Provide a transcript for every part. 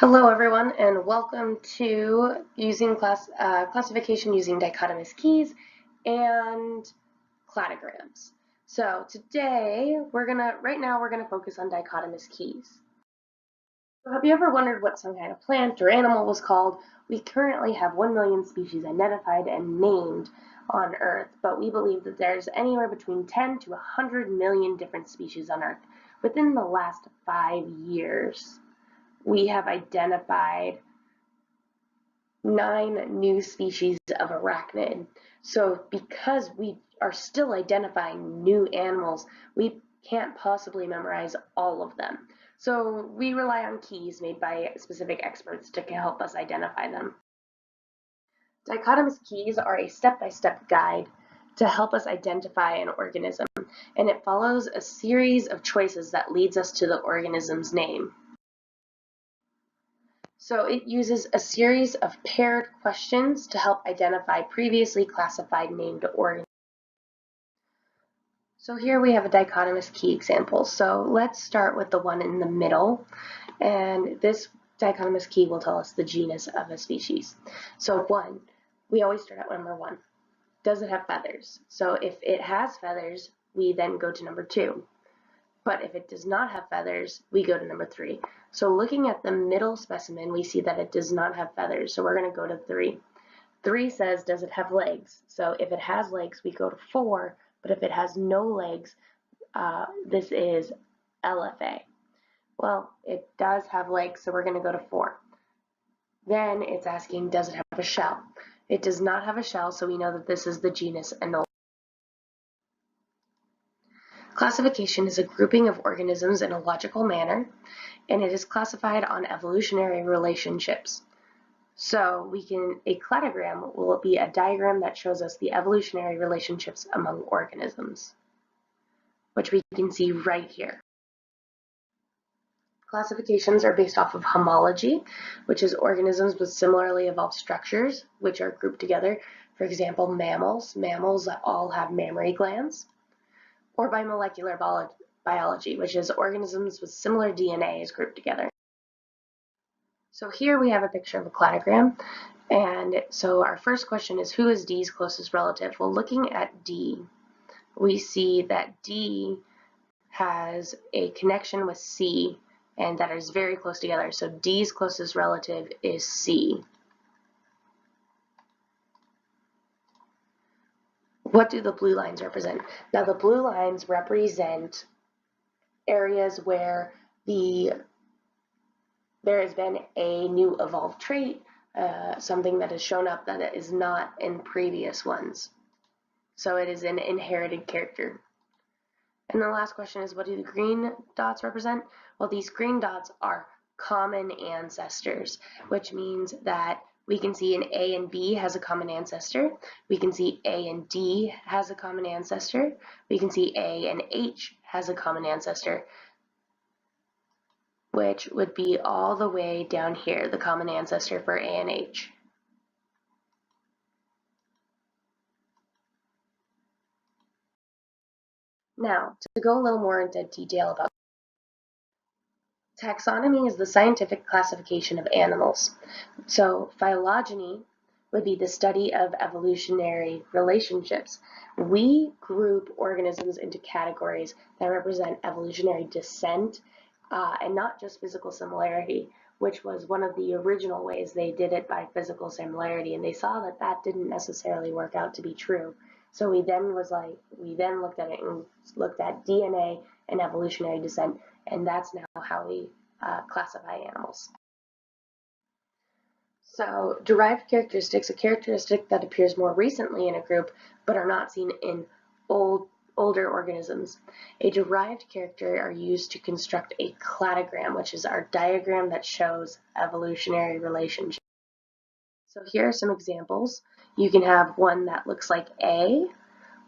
Hello everyone and welcome to classification using dichotomous keys and cladograms. So today right now we're gonna focus on dichotomous keys. So have you ever wondered what some kind of plant or animal was called? We currently have 1 million species identified and named on Earth, but we believe that there's anywhere between 10 to 100 million different species on Earth within the last 5 years. We have identified 9 new species of arachnid. So because we are still identifying new animals, we can't possibly memorize all of them. So we rely on keys made by specific experts to help us identify them. Dichotomous keys are a step-by-step guide to help us identify an organism, and it follows a series of choices that leads us to the organism's name. So it uses a series of paired questions to help identify previously classified named organisms. So here we have a dichotomous key example. So let's start with the one in the middle, and this dichotomous key will tell us the genus of a species. So we always start at number 1. Does it have feathers? So if it has feathers, we then go to number 2. But if it does not have feathers, we go to number 3. So looking at the middle specimen, we see that it does not have feathers, so we're going to go to 3. 3 says, does it have legs? So if it has legs, we go to 4, but if it has no legs, this is LFA. Well, it does have legs, so we're going to go to 4. Then it's asking, does it have a shell? It does not have a shell, so we know that this is the genus Anola. Classification is a grouping of organisms in a logical manner, and it is classified on evolutionary relationships. So a cladogram will be a diagram that shows us the evolutionary relationships among organisms, which we can see right here. Classifications are based off of homology, which is organisms with similarly evolved structures, which are grouped together. For example, mammals. Mammals all have mammary glands. Or by molecular biology, which is organisms with similar DNA is grouped together. So here we have a picture of a cladogram, and so our first question is, who is D's closest relative? Well, looking at D, we see that D has a connection with C, and that is very close together. So D's closest relative is C. What do the blue lines represent? Now the blue lines represent areas where there has been a new evolved trait, something that has shown up that it is not in previous ones. So it is an inherited character. And the last question is, what do the green dots represent? Well, these green dots are common ancestors, which means that we can see an A and B has a common ancestor. We can see A and D has a common ancestor. We can see A and H has a common ancestor, which would be all the way down here, the common ancestor for A and H. Now, to go a little more into detail about taxonomy is the scientific classification of animals. So phylogeny would be the study of evolutionary relationships. We group organisms into categories that represent evolutionary descent and not just physical similarity, which was one of the original ways they did it, by physical similarity, and they saw that that didn't necessarily work out to be true. So we then looked at it and looked at DNA and evolutionary descent, and that's now how we classify animals. So derived characteristics, a characteristic that appears more recently in a group but are not seen in older organisms. A derived character are used to construct a cladogram, which is our diagram that shows evolutionary relationships. So here are some examples. You can have one that looks like A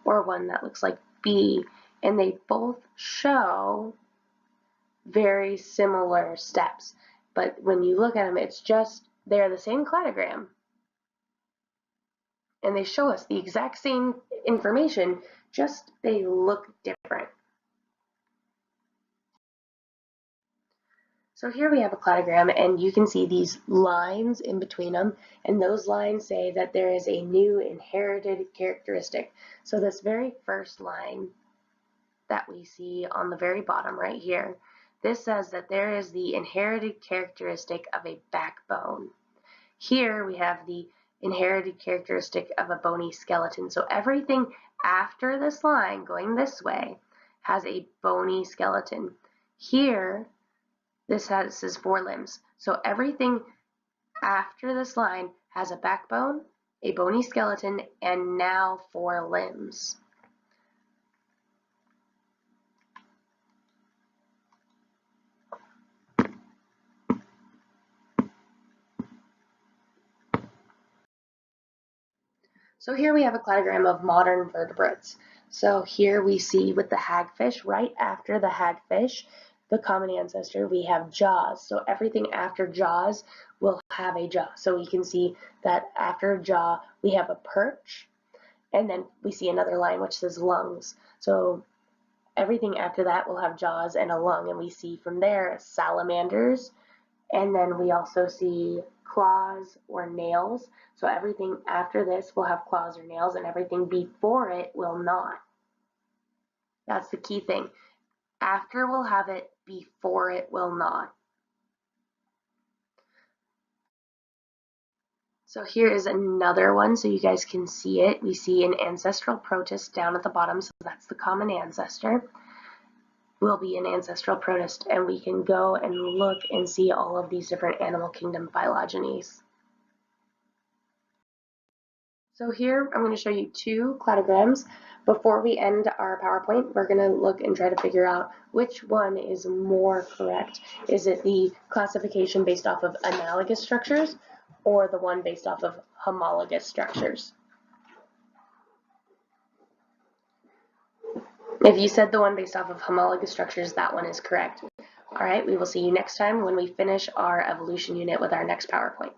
or one that looks like B, and they both show very similar steps. But when you look at them, it's just they're the same cladogram, and they show us the exact same information, just they look different. So here we have a cladogram, and you can see these lines in between them, and those lines say that there is a new inherited characteristic. So this very first line that we see on the very bottom right here, this says that there is the inherited characteristic of a backbone. Here we have the inherited characteristic of a bony skeleton. So everything after this line going this way has a bony skeleton. Here, this says 4 limbs. So everything after this line has a backbone, a bony skeleton, and now 4 limbs. So here we have a cladogram of modern vertebrates. So here we see with the hagfish, right after the hagfish, the common ancestor, we have jaws. So everything after jaws will have a jaw. So we can see that after jaw, we have a perch, and then we see another line which says lungs. So everything after that will have jaws and a lung, and we see from there salamanders, and then we also see claws or nails. So everything after this will have claws or nails, and everything before it will not. That's the key thing. After will have it, before it will not. So here is another one so you guys can see it. We see an ancestral protist down at the bottom, so that's the common ancestor. Will be an ancestral protist, and we can go and look and see all of these different animal kingdom phylogenies. So here I'm going to show you 2 cladograms. Before we end our PowerPoint, we're going to look and try to figure out which one is more correct. Is it the classification based off of analogous structures or the one based off of homologous structures? If you said the one based off of homologous structures, that one is correct. All right, we will see you next time when we finish our evolution unit with our next PowerPoint.